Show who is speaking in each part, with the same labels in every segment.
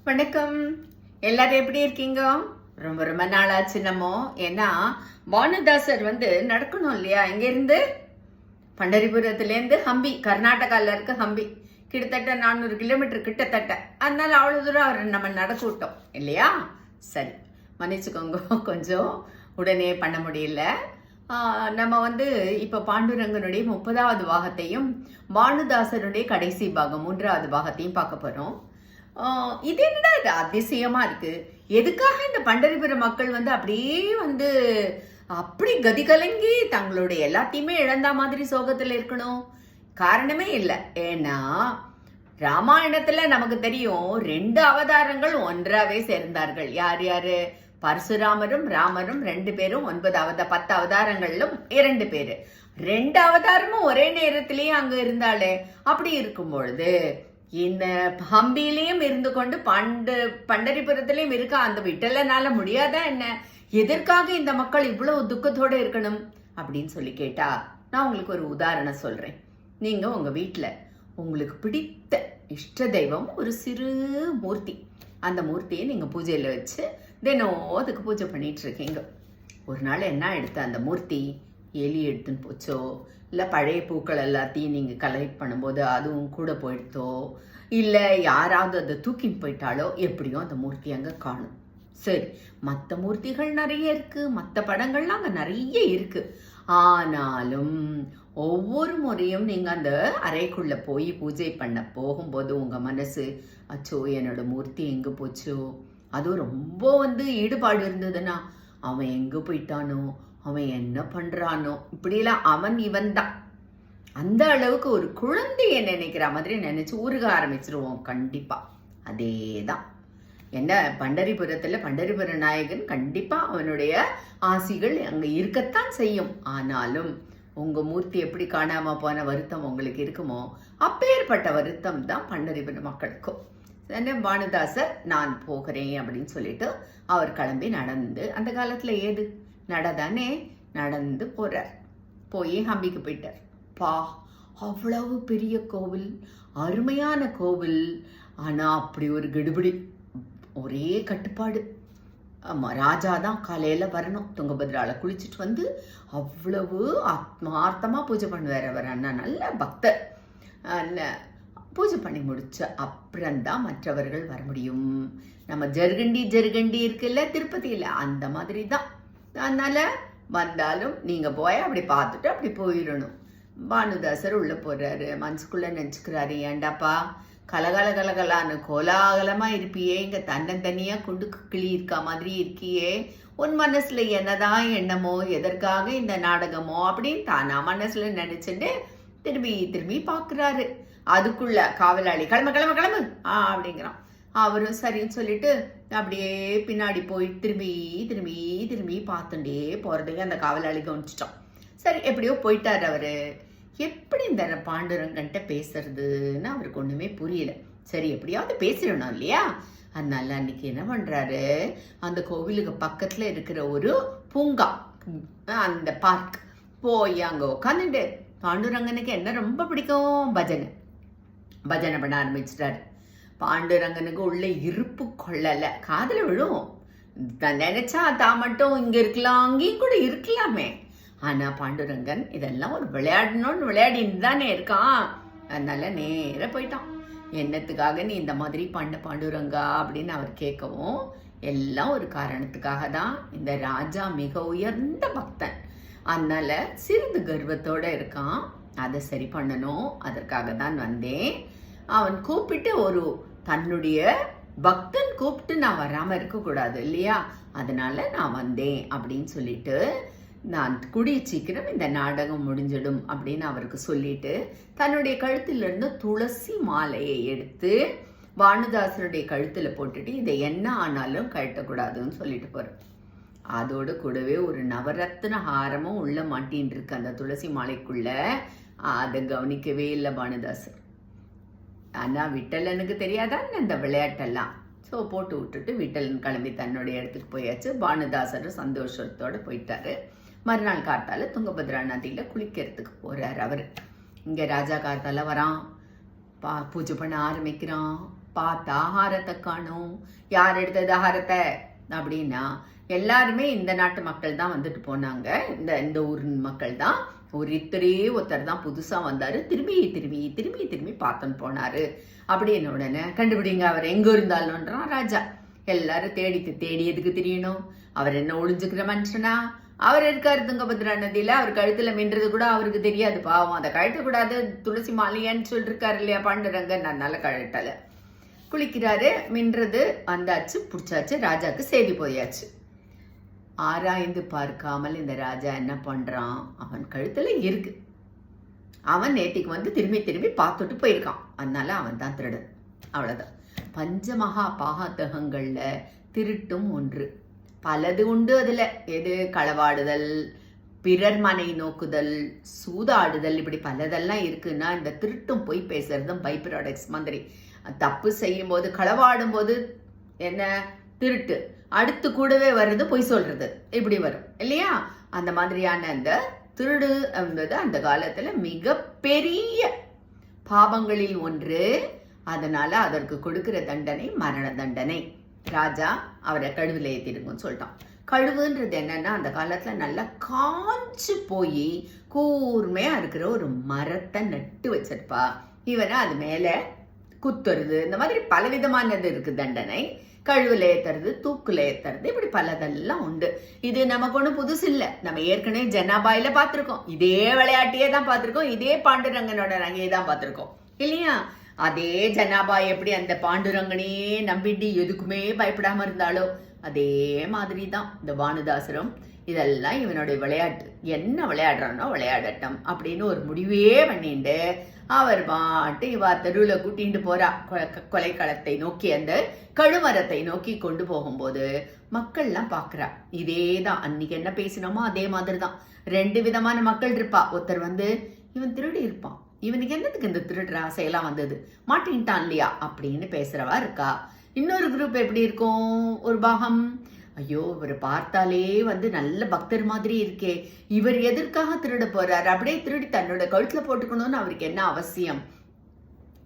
Speaker 1: வணக்கம். எல்லாரும் எப்படி இருக்கீங்க? ரொம்ப ரொம்ப நாளாச்சு நம்ம. ஏன்னா பானுதாசர் நடக்கணும் இல்லையா? இருந்து பண்டரிபுரத்துலேருந்து ஹம்பி, கர்நாடகாவில் இருக்க ஹம்பி, கிட்டத்தட்ட 400 கிலோமீட்டர் கிட்டத்தட்ட. அதனால அவ்வளோ தூரம் அவர் நம்ம நடக்க விட்டோம் இல்லையா? சரி, மன்னிச்சுக்கோங்க, கொஞ்சம் உடனே பண்ண முடியல. நம்ம இப்போ பாண்டுரங்கனுடைய 30வது பாகத்தையும் பானுதாசருடைய கடைசி பாகம் 3வது பாகத்தையும் பார்க்க போகிறோம். இது என்னடா இது அதிசயமா இருக்கு. எதுக்காக இந்த பண்டரிபுர மக்கள் அப்படியே அப்படி கதி கலங்கி தங்களுடைய எல்லாத்தையுமே இழந்த மாதிரி சோகத்துல இருக்கணும்? காரணமே இல்லை. ஏன்னா ராமாயணத்துல நமக்கு தெரியும் 2 அவதாரங்கள் ஒன்றாவே சேர்ந்தார்கள். யார் யாரு? பரசுராமரும் ராமரும் 2 பேரும் 10 அவதாரங்களிலும் 2 பேரு. 2 அவதாரமும் ஒரே நேரத்திலேயே அங்க இருந்தாலே. அப்படி இருக்கும் பொழுது இந்த ஹம்பிலையும் இருந்து கொண்டு பண்டரிபுரத்திலையும் இருக்க அந்த விட்டலனால முடியாதா என்ன? எதற்காக இந்த மக்கள் இவ்வளவு துக்கத்தோட இருக்கணும் அப்படின்னு சொல்லி கேட்டா, நான் உங்களுக்கு ஒரு உதாரணம் சொல்றேன். நீங்க உங்க வீட்டுல உங்களுக்கு பிடித்த இஷ்ட தெய்வம் ஒரு சிறு மூர்த்தி, அந்த மூர்த்தியை நீங்க பூஜையில வச்சு தினம் அதுக்கு பூஜை பண்ணிட்டு இருக்கீங்க. ஒரு நாள் என்ன எடுத்த அந்த மூர்த்தி எலி எடுத்துன்னு போச்சோ, இல்லை பழைய பூக்கள் எல்லாத்தையும் நீங்கள் கலெக்ட் பண்ணும்போது அதுவும் கூட போயிடுத்தோ, இல்லை யாராவது அதை தூக்கின்னு போயிட்டாலோ, எப்படியும் அந்த மூர்த்தி அங்கே காணும். சரி, மற்ற மூர்த்திகள் நிறைய இருக்கு, மற்ற படங்கள்லாம் அங்கே நிறைய இருக்கு. ஆனாலும் ஒவ்வொரு முறையும் நீங்கள் அந்த அறைக்குள்ள போய் பூஜை பண்ண போகும்போது உங்கள் மனசு, அச்சோ என்னோட மூர்த்தி எங்கே போச்சோ, அதுவும் ரொம்ப ஈடுபாடு இருந்ததுன்னா, அவன் எங்கே போயிட்டானோ, அவன் என்ன பண்றானோ, இப்படியெல்லாம் அவன் இவன் தான், அந்த அளவுக்கு ஒரு குழந்தைய நினைக்கிற மாதிரி நினைச்சு ஊருக ஆரம்பிச்சிருவோம் கண்டிப்பா. அதேதான் என்ன, பண்டரிபுரத்துல பண்டரிபுர நாயகன் கண்டிப்பா அவனுடைய ஆசிகள் அங்க இருக்கத்தான் செய்யும். ஆனாலும் உங்க மூர்த்தி எப்படி காணாம போன வருத்தம் உங்களுக்கு இருக்குமோ, அப்பேற்பட்ட வருத்தம் தான் பண்டரிபுர மக்களுக்கும். பானுதாசர் நான் போகிறேன் அப்படின்னு சொல்லிட்டு அவர் கிளம்பி நடந்து, அந்த காலத்துல ஏது நடதானே, நடந்து போறார். போய் ஹம்பிக்கு போயிட்டார். அவ்வளவு பெரிய கோவில், அருமையான கோவில். ஆனா அப்படி ஒரு கெடுபிடி, ஒரே கட்டுப்பாடு. ஆமா, ராஜா தான் காலையில வரணும், துங்கபத்ரால குளிச்சுட்டு அவ்வளவு ஆத்மார்த்தமா பூஜை பண்ணுவார் அவர். அண்ணா நல்ல பக்தர். பூஜை பண்ணி முடிச்ச அப்புறம்தான் மற்றவர்கள் வர முடியும். நம்ம ஜர்கண்டி இருக்குல்ல திருப்பதியில, அந்த மாதிரி தான். அதனால வந்தாலும் நீங்க போய் அப்படி பார்த்துட்டு அப்படி போயிடணும். பானுதாசர் உள்ள போறாரு. மனசுக்குள்ள நினைச்சுக்கிறாரு, ஏண்டாப்பா கலகலான்னு கோலாகலமா இருப்பியே, இங்க தன்னந்தனியா குண்டு கிளி இருக்கா மாதிரி இருக்கியே, உன் மனசுல என்னதான் எண்ணமோ, எதற்காக இந்த நாடகமோ அப்படின்னு தானா மனசுல நினைச்சுட்டு திரும்பி பாக்குறாரு. அதுக்குள்ள காவலாளி கிளம்பு அப்படிங்கிறான். அவரும் சரின்னு சொல்லிட்டு அப்படியே பின்னாடி போய் திரும்பி பார்த்துட்டே போறதுக்கு அந்த காவலாளி கவனிச்சிட்டோம். சரி, எப்படியோ போயிட்டாரு அவரு. எப்படி இந்த பாண்டுரங்கன்ட்ட பேசுறதுன்னு அவருக்கு ஒண்ணுமே புரியல. சரி, எப்படியாவது பேசிடணும் இல்லையா? அதனால அன்னைக்கு என்ன பண்றாரு, அந்த கோவிலுக்கு பக்கத்துல இருக்கிற ஒரு பூங்கா, அந்த பார்க் போய் அங்க உட்காந்துட்டு, பாண்டுரங்கனுக்கு என்ன ரொம்ப பிடிக்கும், பஜனை பண்ண ஆரம்பிச்சிட்டாரு. பாண்டுரங்கனுக்கு உள்ள இருப்பு கொள்ளல, காதல விழும். நினைச்சா தான் மட்டும் இங்க இருக்கலாம், அங்கேயும் கூட இருக்கலாமே. ஆனா பாண்டுரங்கன் இதெல்லாம் ஒரு விளையாடணும்னு விளையாடின்னு தானே இருக்கான். அதனால நேர போயிட்டான். என்னத்துக்காக நீ இந்த மாதிரி பண்ண பாண்டுரங்கா அப்படின்னு அவர் கேட்கவும், எல்லாம் ஒரு காரணத்துக்காக தான். இந்த ராஜா மிக உயர்ந்த பக்தன், அதனால சிறிது கர்வத்தோட இருக்கான். அதை சரி பண்ணணும், அதற்காக தான் வந்தேன். அவன் கூப்பிட்டு, ஒரு தன்னுடைய பக்தன் கூப்பிட்டு நான் வராம இருக்க கூடாது இல்லையா, அதனால நான் வந்தேன் அப்படின்னு சொல்லிட்டு, நான் கூடிய சீக்கிரம் இந்த நாடகம் முடிஞ்சிடும் அப்படின்னு அவருக்கு சொல்லிட்டு, தன்னுடைய கழுத்திலிருந்து துளசி மாலையை எடுத்து பானுதாசருடைய கழுத்துல போட்டுட்டு, இதை என்ன ஆனாலும் கழட்டக்கூடாதுன்னு சொல்லிட்டு போறேன். அதோடு கூடவே ஒரு நவரத்ன ஹாரமும் உள்ள மாட்டின்னு இருக்கு அந்த துளசி மாலைக்குள்ள. அதை கவனிக்கவே இல்லை பானுதாசர். ஆனா விட்டலனுக்கு தெரியாதான் அந்த விளையாட்டெல்லாம். ஸோ போட்டு விட்டுட்டு விட்டலன் கிளம்பி தன்னுடைய இடத்துக்கு போயாச்சு. பானுதாசரும் சந்தோஷத்தோட போயிட்டாரு. மறுநாள் காத்தால துங்கபத்ரா நதியில குளிக்கிறதுக்கு போறாரு அவரு. இங்க ராஜா காத்தால வரான், பூஜை பண்ண ஆரம்பிக்கிறான். பார்த்தா ஆகாரத்தை காணும். யார் எடுத்தது ஆகாரத்தை அப்படின்னா எல்லாருமே இந்த நாட்டு மக்கள் தான் வந்துட்டு போனாங்க. இந்த ஊர் மக்கள் தான். ஒருத்தர் தான் புதுசா வந்தாரு. திரும்பி பார்த்துன்னு போனாரு. அப்படின்னு உடனே கண்டுபிடிங்க அவர் எங்க இருந்தாலும்ன்றான் ராஜா. எல்லாரும் தேடி எதுக்கு தெரியணும்? அவர் என்ன ஒளிஞ்சுக்கிற மனுஷனா? அவர் இருக்காரு துங்கபத்ரா நதியில. அவர் கழுத்துல மின்றது கூட அவருக்கு தெரியாது. பாவம், அதை கழட்டக்கூடாது, துளசி மாலையான்னு சொல்லிருக்காரு இல்லையா பாண்டுரங்கன். அதனால கழட்டல. குளிக்கிறாரு, மின்றது வந்தாச்சு, பிடிச்சாச்சு. ராஜாக்கு செய்தி போயாச்சு. ஆராய்ந்து பார்க்காமல் இந்த ராஜா என்ன பண்றான்? அவன் கழுத்துல இருக்கு. அவன் நேத்திக்கு வந்து திரும்பி பார்த்துட்டு போயிருக்கான். அதனால அவன் தான் திருடன். அவ்வளவுதான். பஞ்சமகா பாகத்தகங்கள்ல திருட்டும் ஒன்று. பலது உண்டு அதுல. எது? களவாடுதல், பிறர் மனை நோக்குதல், சூதாடுதல், இப்படி பலதெல்லாம் இருக்குன்னா இந்த திருட்டும் போய் பேசுறதும் பை ப்ராடக்ட்ஸ் மாதிரி. தப்பு செய்யும் போது, களவாடும் போது என்ன திருட்டு, அடுத்து கூடவே வர்றது பொய் சொல்றது, இப்படி வரும் இல்லையா? அந்த மாதிரியான அந்த திருடு என்பது அந்த காலத்துல மிக பெரிய பாவங்களில் ஒன்று. அதனால அதற்கு கொடுக்கிற தண்டனை மரண தண்டனை. ராஜா அவரை கழுவுல ஏத்திடுங்கன்னு சொல்லிட்டான். கழுவுன்றது என்னன்னா அந்த காலத்துல நல்லா காஞ்சு போய் கூர்மையா இருக்கிற ஒரு மரத்தை நட்டு வச்சிருப்பா. இவனை அது மேல குத்துறது, இந்த மாதிரி பலவிதமானது இருக்கு தண்டனை. கழுவுல ஏத்துறது, தூக்குல ஏத்துறது, இப்படி பலதெல்லாம் உண்டு. இது நமக்கு ஒண்ணு புதுசு இல்ல. நம்ம ஏற்கனவே ஜனாபாயில பார்த்திருக்கோம். இதே விளையாட்டையே தான் பார்த்திருக்கோம். இதே பாண்டுரங்கனோட நகையை தான் பார்த்திருக்கோம் இல்லையா? அதே ஜனாபாய் எப்படி அந்த பாண்டுரங்கனையே நம்பிட்டு எதுக்குமே பயப்படாம இருந்தாலோ அதே மாதிரி தான் இந்த பானுதாசரும். இதெல்லாம் இவனுடைய விளையாட்டு. என்ன விளையாடுறானோ விளையாடட்டும் அப்படின்னு ஒரு முடிவே பண்ணிட்டு அவர் பாட்டு இவா தெருவில் கூட்டிட்டு போறா. கொலைக்களத்தை நோக்கி, அந்த கழுமரத்தை நோக்கி கொண்டு போகும்போது மக்கள்லாம் பாக்குறா. இதேதான் அன்னைக்கு என்ன பேசினோமோ அதே மாதிரி தான். ரெண்டு விதமான மக்கள் இருப்பா. ஒருத்தர் வந்து இவன் திருடி இருப்பான், இவனுக்கு என்னதுக்கு இந்த திருடுற ஆசையெல்லாம் வந்தது, மாட்டின்ட்டான் இல்லையா அப்படின்னு பேசுறவா இருக்கா. இன்னொரு குரூப் எப்படி இருக்கும்? ஒரு பாகம், ஐயோ இவர் பார்த்தாலே வந்து நல்ல பக்தர் மாதிரி இருக்கே, இவர் எதற்காக திருட போறாரு, அப்படியே திருடி தன்னோட கழுத்துல போட்டுக்கணும்னு அவருக்கு என்ன அவசியம்,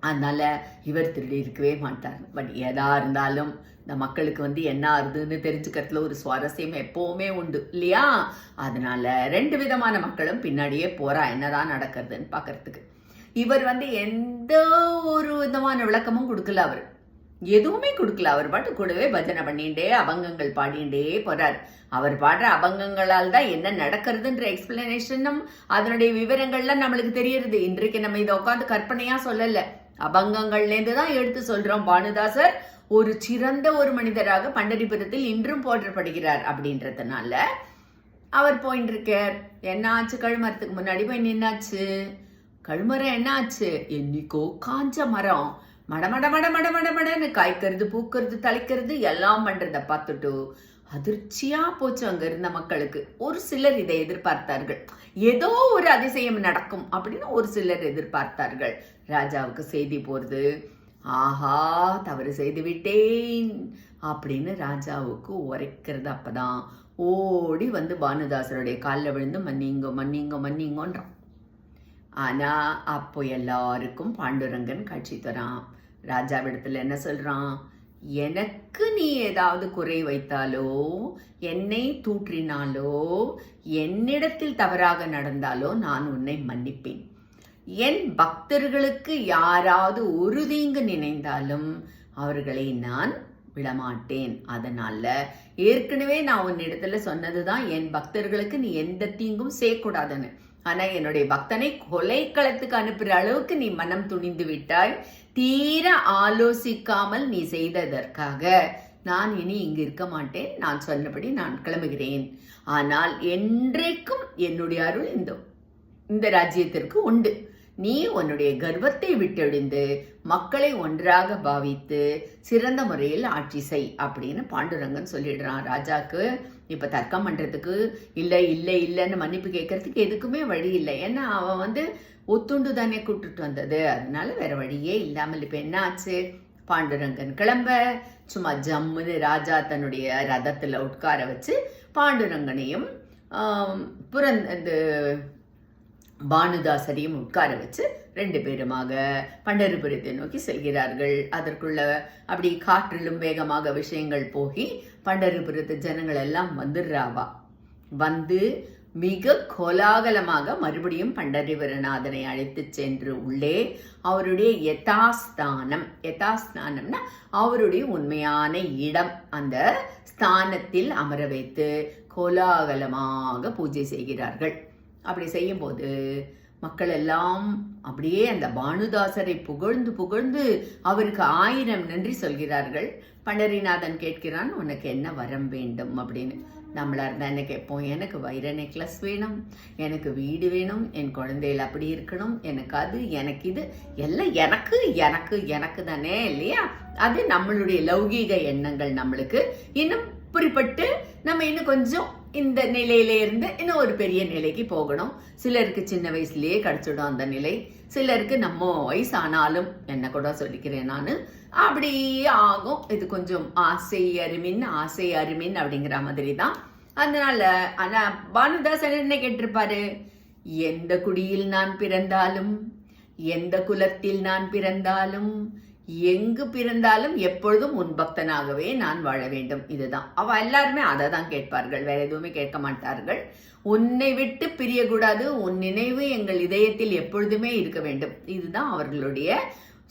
Speaker 1: அதனால இவர் திருடி இருக்கவே மாட்டார். பட் எதா இருந்தாலும் இந்த மக்களுக்கு வந்து என்ன ஆகுதுன்னு தெரிஞ்சுக்கிறதுல ஒரு சுவாரஸ்யம் எப்பவுமே உண்டு இல்லையா? அதனால ரெண்டு விதமான மக்களும் பின்னாடியே போறா என்னதான் நடக்கிறதுன்னு பாக்குறதுக்கு. இவர் வந்து எந்த ஒரு விதமான விளக்கமும் கொடுக்கல. அவர் எதுவுமே கொடுக்கல. அவர் பாட்டு கூடவே பஜனை பண்ணிட்டே அபங்கங்கள் பாடிண்டே போறார். அவர் பாடுற அபங்கங்களால் தான் என்ன நடக்கிறதுன்ற எக்ஸ்பிளனேஷனும் அதனுடைய விவரங்கள்லாம் நம்மளுக்கு தெரியுது. இன்றைக்கு நம்ம இதை உட்காந்து கற்பனையா சொல்லல, அபங்கங்கள்லேருந்து தான் எடுத்து சொல்றோம். பானுதாசர் ஒரு சிறந்த ஒரு மனிதராக பண்டரிபுரத்தில் இன்றும் போற்றப்படுகிறார். அப்படின்றதுனால அவர் போயிட்டு இருக்கார். என்ன ஆச்சு? கழுமரத்துக்கு முன்னாடி போய் நின்னாச்சு. கழுமரம் என்ன ஆச்சு? என்னைக்கோ காஞ்ச மரம் மடமட மட மட மட மடன்னு காய்க்கிறது, பூக்கிறது, தலைக்கிறது எல்லாம் பண்றத பார்த்துட்டு அதிர்ச்சியா போச்சு அங்க இருந்த மக்களுக்கு. ஒரு சிலர் இதை எதிர்பார்த்தார்கள், ஏதோ ஒரு அதிசயம் நடக்கும் அப்படின்னு ஒரு சிலர் எதிர்பார்த்தார்கள். ராஜாவுக்கு செய்தி போறது, ஆஹா தவறு செய்து விட்டேன் அப்படின்னு ராஜாவுக்கு உரைக்கிறது. அப்பதான் ஓடி வந்து பானுதாசருடைய காலில் விழுந்து மன்னிங்கோ மன்னிங்கோ மன்னிங்கோன்றான். ஆனா அப்போ எல்லாருக்கும் பாண்டுரங்கன் காட்சி தரான். ராஜாவிடத்துல என்ன சொல்றான்? எனக்கு நீ ஏதாவது குறை வைத்தாலோ, என்னை தூற்றினாலோ, என்னிடத்தில் தவறாக நடந்தாலோ நான் உன்னை மன்னிப்பேன். என் பக்தர்களுக்கு யாராவது ஒரு தீங்கு நினைந்தாலும் அவர்களை நான் விடமாட்டேன். அதனால ஏற்கனவே நான் உன்னிடத்துல சொன்னதுதான், என் பக்தர்களுக்கு நீ எந்த தீங்கும் செய்யக்கூடாதுன்னு. ஆனா என்னுடைய பக்தனை கொலைக்களத்துக்கு அனுப்புற அளவுக்கு நீ மனம் துணிந்து விட்டாய். தீர ஆலோசிக்காமல் நீ செய்ததற்காக நான் இனி இங்கு இருக்க மாட்டேன். நான் சொன்னபடி நான் கிளம்புகிறேன். ஆனால் என்றைக்கும் என்னுடைய அருள் இந்த ராஜ்யத்திற்கு உண்டு. நீ உன்னுடைய கர்வத்தை விட்டெழுந்து மக்களை ஒன்றாக பாவித்து சிறந்த முறையில் ஆட்சி செய் அப்படின்னு பாண்டுரங்கன் சொல்லிடுறான் ராஜாக்கு. இப்ப தர்க்கம் பண்றதுக்கு இல்லைன்னு மன்னிப்பு கேட்கறதுக்கு எதுக்குமே வழி இல்லை. ஏன்னா அவன் வந்து ஒத்துண்டு தானே கூட்டுட்டு வந்தது. அதனால வேற வழியே இல்லாமல் இப்ப என்ன ஆச்சு? பாண்டுரங்கன் கிளம்ப சும்மா ஜம்முன்னு ராஜா தன்னுடைய ரதத்துல உட்கார வச்சு பாண்டுரங்கனையும் இந்த பானுதாசரையும் உட்கார வச்சு 2 பேருமாக பண்டரிபுரத்தை நோக்கி செல்கிறார்கள். அதற்குள்ள அப்படி காற்றிலும் வேகமாக விஷயங்கள் போகி பண்டரிபுரத்து ஜனங்கள் எல்லாம் வந்துடுறாவா. வந்து மிக கோலாகலமாக மறுபடியும் பண்டரிபுரநாதனை அழைத்து சென்று உள்ளே அவருடைய யதாஸ்தானம்னா அவருடைய உண்மையான இடம், அந்த ஸ்தானத்தில் அமர வைத்து கோலாகலமாக பூஜை செய்கிறார்கள். அப்படி செய்யும்போது மக்கள் எல்லாம் அப்படியே அந்த பானுதாசரை புகழ்ந்து புகழ்ந்து அவருக்கு 1000 நன்றி சொல்கிறார்கள். பண்டரிநாதன் கேட்கிறான், உனக்கு என்ன வரம் வேண்டும் அப்படின்னு. நம்மளா இருந்தா என்ன கேட்போம், எனக்கு வைர நெக்லஸ் வேணும், எனக்கு வீடு வேணும், என் குழந்தைகள் அப்படி இருக்கணும், எனக்கு அது, எனக்கு இது, எல்லாம் எனக்கு எனக்கு எனக்கு தானே இல்லையா. அது நம்மளுடைய லௌகீக எண்ணங்கள். நம்மளுக்கு இன்னும் குறிப்பிட்டு நம்ம இன்னும் கொஞ்சம் இந்த நிலையில இருந்து இன்னும் ஒரு பெரிய நிலைக்கு போகணும். சிலருக்கு சின்ன வயசுலயே கிடைச்சிடும் அந்த நிலை, சிலருக்கு நம்ம வயசானாலும், என்ன கூட சொல்லிக்கிறேன் நான், அப்படி ஆகும். இது கொஞ்சம் ஆசை அருமின் அப்படிங்கிற மாதிரி தான். அதனால ஆனா பானுதாசன் என்ன கேட்டிருப்பாரு, எந்த குடியில் நான் பிறந்தாலும், எந்த குலத்தில் நான் பிறந்தாலும், எங்கு பிறந்தாலும் எப்பொழுதும் உன் பக்தனாகவே நான் வாழ வேண்டும். இதுதான் அவ எல்லாருமே அதை தான் கேட்பார்கள், வேற எதுவுமே கேட்க மாட்டார்கள். உன்னை விட்டு பிரியக்கூடாது, உன் நினைவு எங்கள் இதயத்தில் எப்பொழுதுமே இருக்க வேண்டும். இதுதான் அவர்களுடைய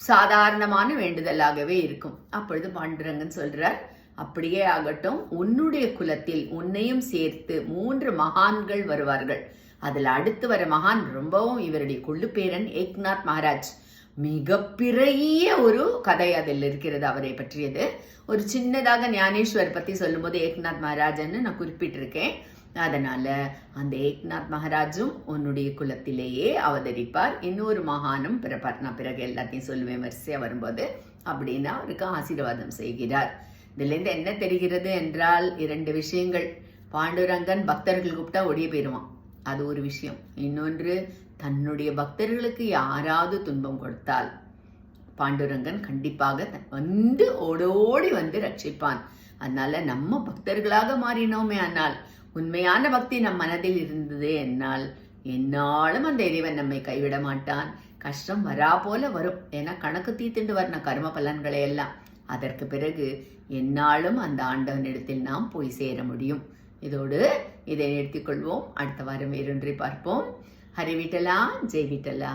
Speaker 1: சாதாரணமான வேண்டுதலாகவே இருக்கும். அப்பொழுது பாண்டுரங்கன் சொல்றார், அப்படியே ஆகட்டும், உன்னுடைய குலத்தில் உன்னையும் சேர்த்து 3 மகான்கள் வருவார்கள். அதுல அடுத்து வர மகான் ரொம்பவும் இவருடைய கொள்ளுப்பேரன் ஏக்நாத் மகாராஜ். மிகப்பெரிய ஒரு கதை அதில் இருக்கிறது அவரை பற்றியது. ஒரு சின்னதாக ஞானேஸ்வர் பத்தி சொல்லும்போது ஏக்நாத் மகாராஜன்னு நான் குறிப்பிட்டிருக்கேன். அதனால அந்த ஏக்நாத் மகாராஜும் உன்னுடைய குலத்திலேயே அவதரிப்பார், இன்னொரு மகானும் பிறப்பார். நான் பிறகு எல்லாத்தையும் சொல்லுவேன் வரிசையா வரும்போது அப்படின்னு அவருக்கு ஆசீர்வாதம் செய்கிறார். இதுல இருந்து என்ன தெரிகிறது என்றால் 2 விஷயங்கள். பாண்டுரங்கன் பக்தர்கள் கூப்பிட்டா ஓடிய போயிடுவான், அது ஒரு விஷயம். இன்னொன்று, தன்னுடைய பக்தர்களுக்கு யாராவது துன்பம் கொடுத்தால் பாண்டுரங்கன் கண்டிப்பாக வந்து ஓடோடி வந்து ரட்சிப்பான். அதனால நம்ம பக்தர்களாக மாறினோமே, ஆனால் உண்மையான பக்தி நம் மனதில் இருந்ததே என்னால் என்னாலும் அந்த இறைவன் நம்மை கைவிட மாட்டான். கஷ்டம் வரா போல வரும், ஏன்னா கணக்கு தீர்த்துண்டு வரணும் கர்ம பலன்களை எல்லாம். அதற்கு பிறகு என்னாலும் அந்த ஆண்டவனிடத்தில் நாம் போய் சேர முடியும். இதோடு இதை நிறுத்திக் கொள்வோம். அடுத்த வாரம் வேறொன்றை பார்ப்போம். ஹரி விட்டலா, ஜெய் விட்டலா.